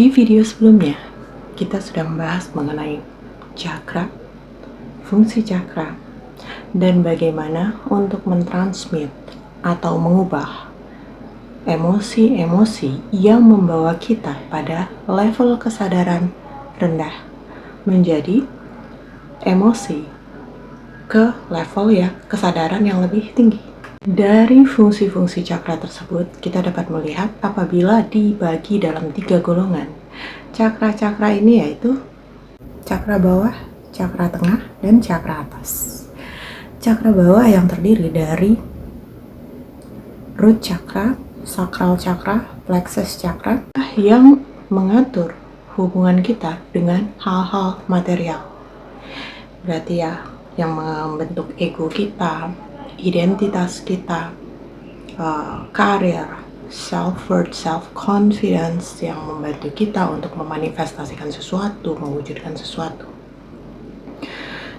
Di video sebelumnya, kita sudah membahas mengenai cakra, fungsi cakra, dan bagaimana untuk mentransmit atau mengubah emosi-emosi yang membawa kita pada level kesadaran rendah menjadi emosi ke level kesadaran yang lebih tinggi. Dari fungsi-fungsi cakra tersebut, kita dapat melihat apabila dibagi dalam 3 golongan. Cakra-cakra ini yaitu cakra bawah, cakra tengah, dan cakra atas. Cakra bawah yang terdiri dari root chakra, sacral chakra, plexus chakra yang mengatur hubungan kita dengan hal-hal material. Berarti yang membentuk ego kita, identitas kita, karir, self-worth, self-confidence yang membantu kita untuk memanifestasikan sesuatu, mewujudkan sesuatu.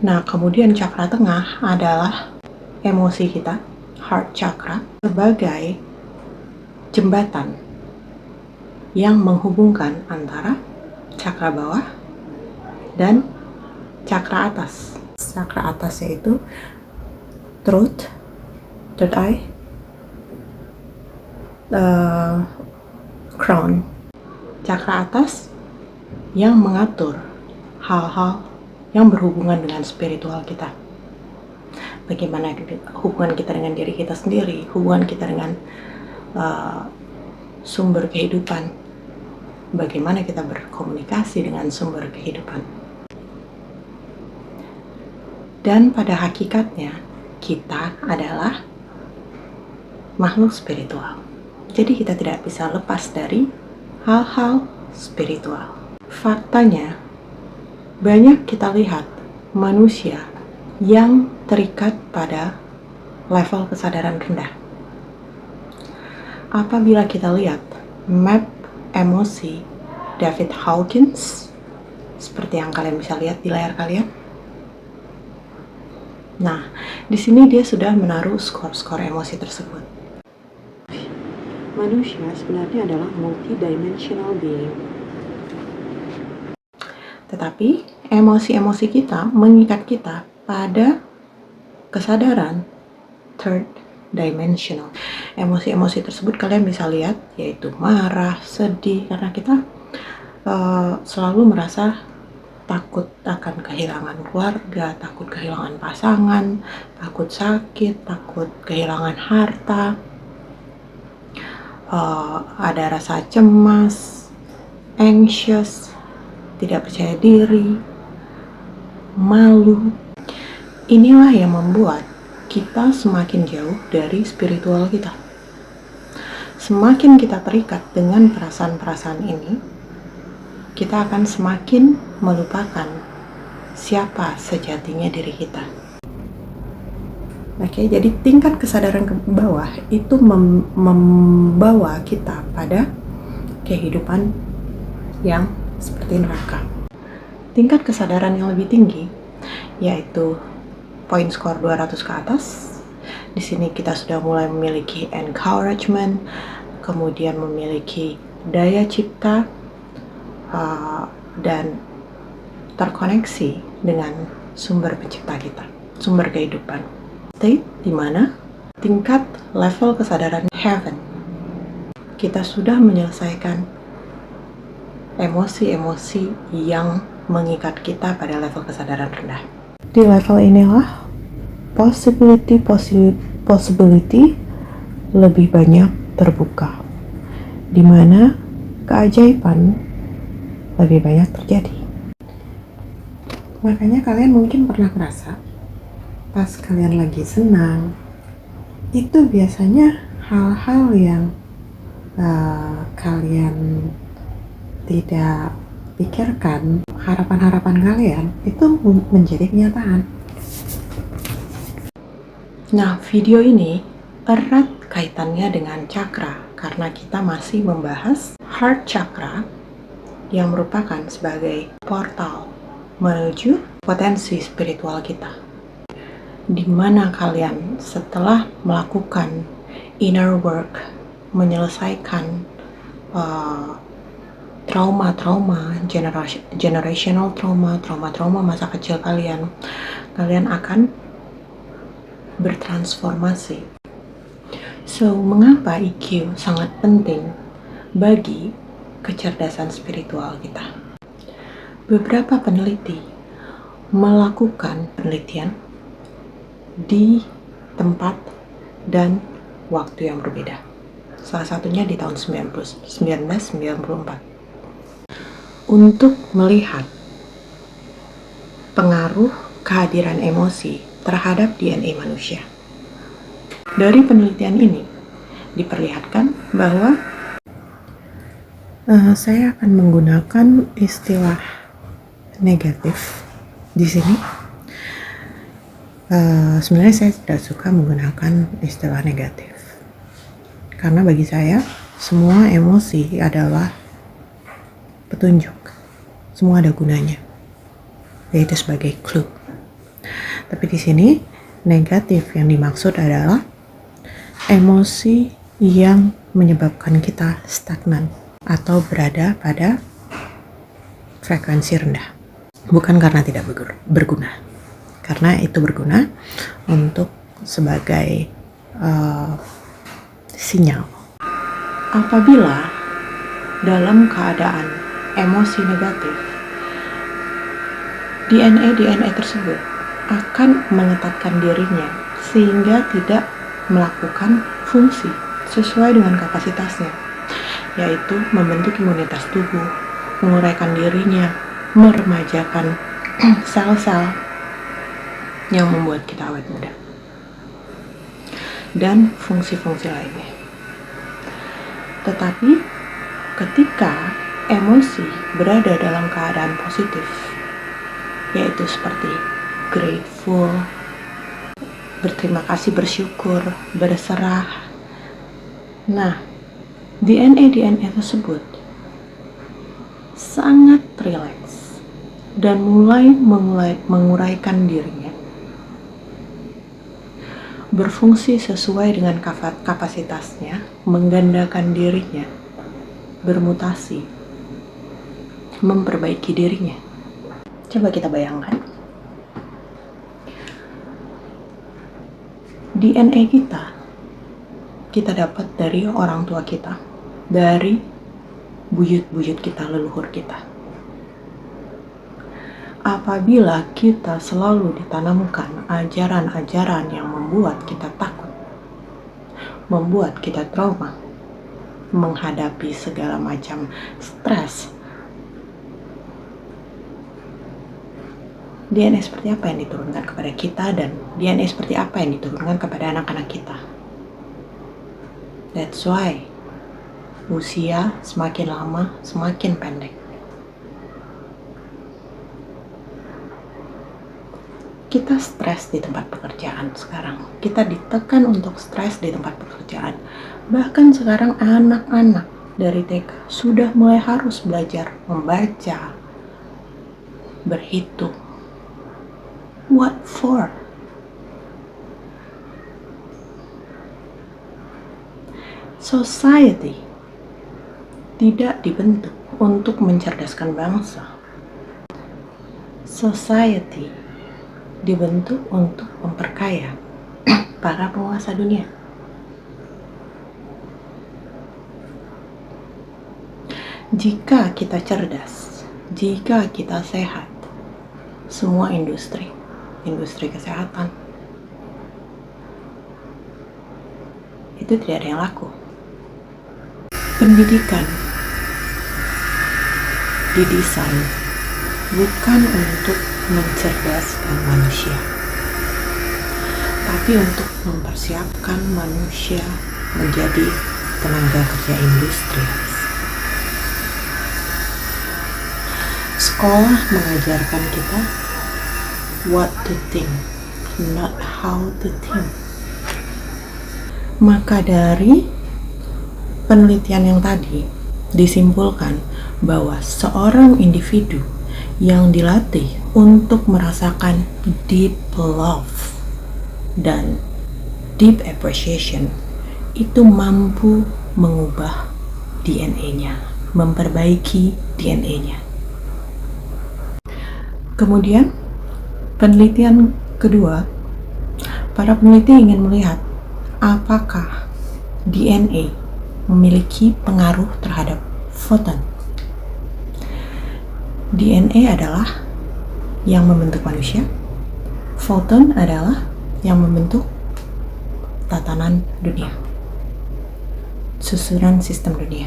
Nah, kemudian cakra tengah adalah emosi kita, heart chakra, sebagai jembatan yang menghubungkan antara cakra bawah dan cakra atas. Cakra atas yaitu throat, third eye, crown. Cakra atas yang mengatur hal-hal yang berhubungan dengan spiritual kita. Bagaimana hubungan kita dengan diri kita sendiri, hubungan kita dengan sumber kehidupan, bagaimana kita berkomunikasi dengan sumber kehidupan. Dan pada hakikatnya, kita adalah makhluk spiritual. Jadi kita tidak bisa lepas dari hal-hal spiritual. Faktanya, banyak kita lihat manusia yang terikat pada level kesadaran rendah. Apabila kita lihat map emosi David Hawkins, seperti yang kalian bisa lihat di layar kalian. Nah, di sini dia sudah menaruh skor-skor emosi tersebut. Manusia sebenarnya adalah multidimensional being. Tetapi emosi-emosi kita mengikat kita pada kesadaran third dimensional. Emosi-emosi tersebut kalian bisa lihat yaitu marah, sedih, karena kita selalu merasa takut akan kehilangan keluarga, takut kehilangan pasangan, takut sakit, takut kehilangan harta, ada rasa cemas, anxious, tidak percaya diri, malu. Inilah yang membuat kita semakin jauh dari spiritual kita. Semakin kita terikat dengan perasaan-perasaan ini, kita akan semakin melupakan siapa sejatinya diri kita. Oke, jadi tingkat kesadaran ke bawah itu membawa kita pada kehidupan yang seperti neraka. Tingkat kesadaran yang lebih tinggi yaitu poin skor 200 ke atas. Di sini kita sudah mulai memiliki encouragement, kemudian memiliki daya cipta, dan terkoneksi dengan sumber pencipta kita, sumber kehidupan. State di mana tingkat level kesadaran heaven, kita sudah menyelesaikan emosi-emosi yang mengikat kita pada level kesadaran rendah. Di level inilah possibility lebih banyak terbuka, di mana keajaiban lebih banyak terjadi. Makanya kalian mungkin pernah merasa pas kalian lagi senang, itu biasanya hal-hal yang kalian tidak pikirkan, harapan-harapan kalian itu menjadi kenyataan. Nah, video ini erat kaitannya dengan cakra karena kita masih membahas heart chakra yang merupakan sebagai portal menuju potensi spiritual kita. Di mana kalian setelah melakukan inner work, menyelesaikan trauma-trauma, generational trauma masa kecil kalian akan bertransformasi. So, mengapa EQ sangat penting bagi kecerdasan spiritual kita? Beberapa peneliti melakukan penelitian di tempat dan waktu yang berbeda. Salah satunya di tahun 1994. Untuk melihat pengaruh kehadiran emosi terhadap DNA manusia. Dari penelitian ini diperlihatkan bahwa saya akan menggunakan istilah negatif di sini. Sebenarnya saya tidak suka menggunakan istilah negatif karena bagi saya semua emosi adalah petunjuk, semua ada gunanya, yaitu sebagai clue. Tapi di sini negatif yang dimaksud adalah emosi yang menyebabkan kita stagnan atau berada pada frekuensi rendah. Bukan karena tidak berguna, karena itu berguna untuk sebagai sinyal. Apabila dalam keadaan emosi negatif, DNA tersebut akan mengetatkan dirinya sehingga tidak melakukan fungsi sesuai dengan kapasitasnya, yaitu membentuk imunitas tubuh, menguraikan dirinya, meremajakan sel-sel yang membuat kita awet muda, dan fungsi-fungsi lainnya. Tetapi ketika emosi berada dalam keadaan positif, yaitu seperti grateful, berterima kasih, bersyukur, berserah. Nah, DNA tersebut sangat rileks dan mulai menguraikan dirinya, berfungsi sesuai dengan kapasitasnya, menggandakan dirinya, bermutasi, memperbaiki dirinya. Coba kita bayangkan, DNA kita dapat dari orang tua kita, dari buyut-buyut kita, leluhur kita. Apabila kita selalu ditanamkan ajaran-ajaran yang membuat kita takut, membuat kita trauma, menghadapi segala macam stres, DNA seperti apa yang diturunkan kepada kita, dan DNA seperti apa yang diturunkan kepada anak-anak kita. That's why usia semakin lama semakin pendek. Kita stres di tempat pekerjaan sekarang. Kita ditekan untuk stres di tempat pekerjaan. Bahkan sekarang anak-anak dari TK sudah mulai harus belajar membaca, berhitung. What for? Society tidak dibentuk untuk mencerdaskan bangsa. Society dibentuk untuk memperkaya para penguasa dunia. Jika kita cerdas, jika kita sehat, semua industri kesehatan itu tidak ada yang laku. Pendidikan didesain bukan untuk mencerdaskan manusia, tapi untuk mempersiapkan manusia menjadi tenaga kerja industrialis. Sekolah mengajarkan kita what to think, not how to think. Maka dari penelitian yang tadi disimpulkan bahwa seorang individu yang dilatih untuk merasakan deep love dan deep appreciation itu mampu mengubah DNA-nya, memperbaiki DNA-nya. Kemudian, penelitian kedua, para peneliti ingin melihat apakah DNA memiliki pengaruh terhadap foton. DNA adalah yang membentuk manusia, foton adalah yang membentuk tatanan dunia, susunan sistem dunia.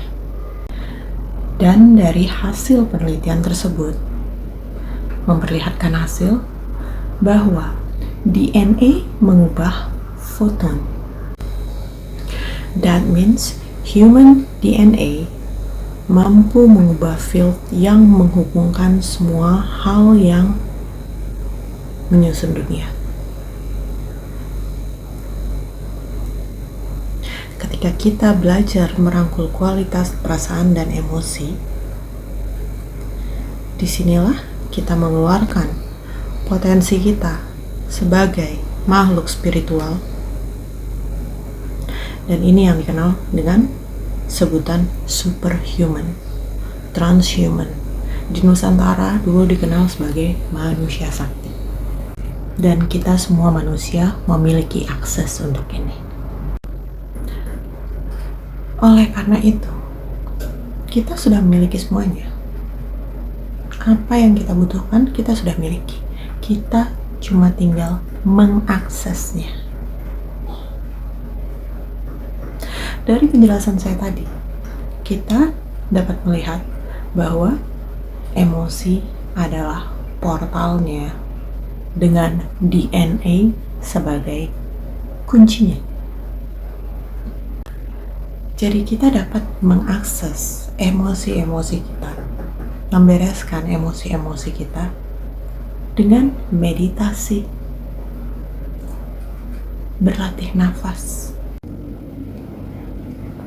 Dan dari hasil penelitian tersebut memperlihatkan hasil bahwa DNA mengubah foton. That means human DNA mampu mengubah field yang menghubungkan semua hal yang menyusun dunia. Ketika kita belajar merangkul kualitas perasaan dan emosi, disinilah kita mengeluarkan potensi kita sebagai makhluk spiritual, dan ini yang dikenal dengan sebutan superhuman, transhuman. Di Nusantara dulu dikenal sebagai manusia sakti, dan kita semua manusia memiliki akses untuk ini. Oleh karena itu, kita sudah memiliki semuanya. Apa yang kita butuhkan, kita sudah miliki. Kita cuma tinggal mengaksesnya. Dari penjelasan saya tadi, kita dapat melihat bahwa emosi adalah portalnya dengan DNA sebagai kuncinya. Jadi kita dapat mengakses emosi-emosi kita, membereskan emosi-emosi kita dengan meditasi, berlatih nafas,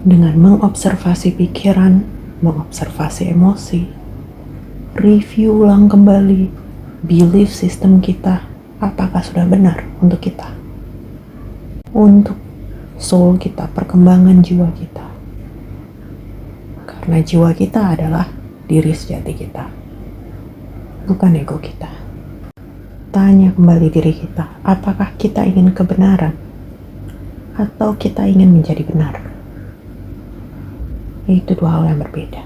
dengan mengobservasi pikiran, mengobservasi emosi, review ulang kembali belief system kita, apakah sudah benar untuk kita, untuk soul kita, perkembangan jiwa kita. Karena jiwa kita adalah diri sejati kita, bukan ego kita. Tanya kembali diri kita, apakah kita ingin kebenaran atau kita ingin menjadi benar? Itu dua hal yang berbeda.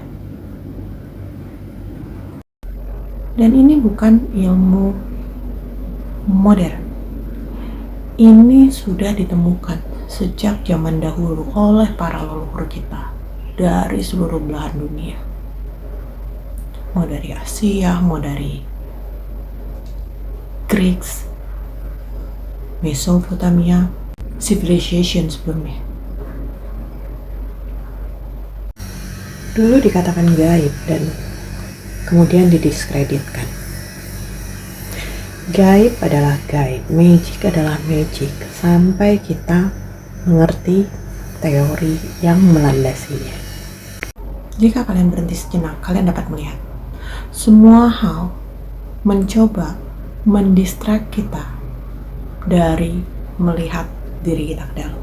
Dan ini bukan ilmu modern. Ini sudah ditemukan sejak zaman dahulu oleh para leluhur kita dari seluruh belahan dunia. Mau dari Asia, mau dari Greeks, Mesopotamia, civilization sebelumnya. Dulu dikatakan gaib dan kemudian didiskreditkan. Gaib adalah gaib, magic adalah magic, sampai kita mengerti teori yang melandasinya. Jika kalian berhenti sejenak, kalian dapat melihat semua hal mencoba mendistrak kita dari melihat diri kita ke dalam.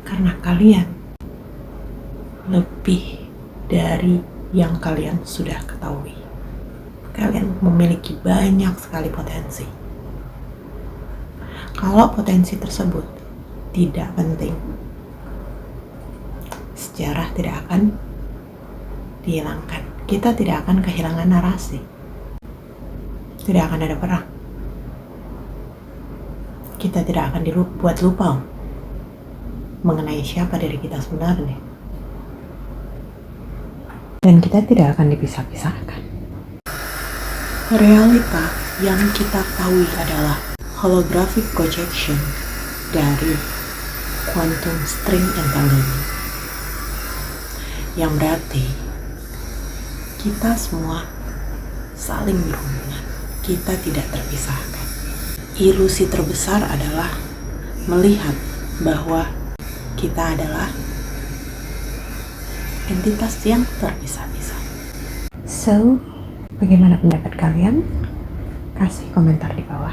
Karena kalian lebih dari yang kalian sudah ketahui. Kalian memiliki banyak sekali potensi. Kalau potensi tersebut tidak penting, sejarah tidak akan dihilangkan. Kita tidak akan kehilangan narasi. Tidak akan ada perang. Kita tidak akan dibuat lupa mengenai siapa diri kita sebenarnya. Dan kita tidak akan dipisah-pisahkan. Realita yang kita ketahui adalah holographic projection dari quantum string entanglement. Yang berarti kita semua saling berhubungan. Kita tidak terpisahkan. Ilusi terbesar adalah melihat bahwa kita adalah entitas yang terpisah-pisah. So, bagaimana pendapat kalian? Kasih komentar di bawah.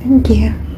Thank you.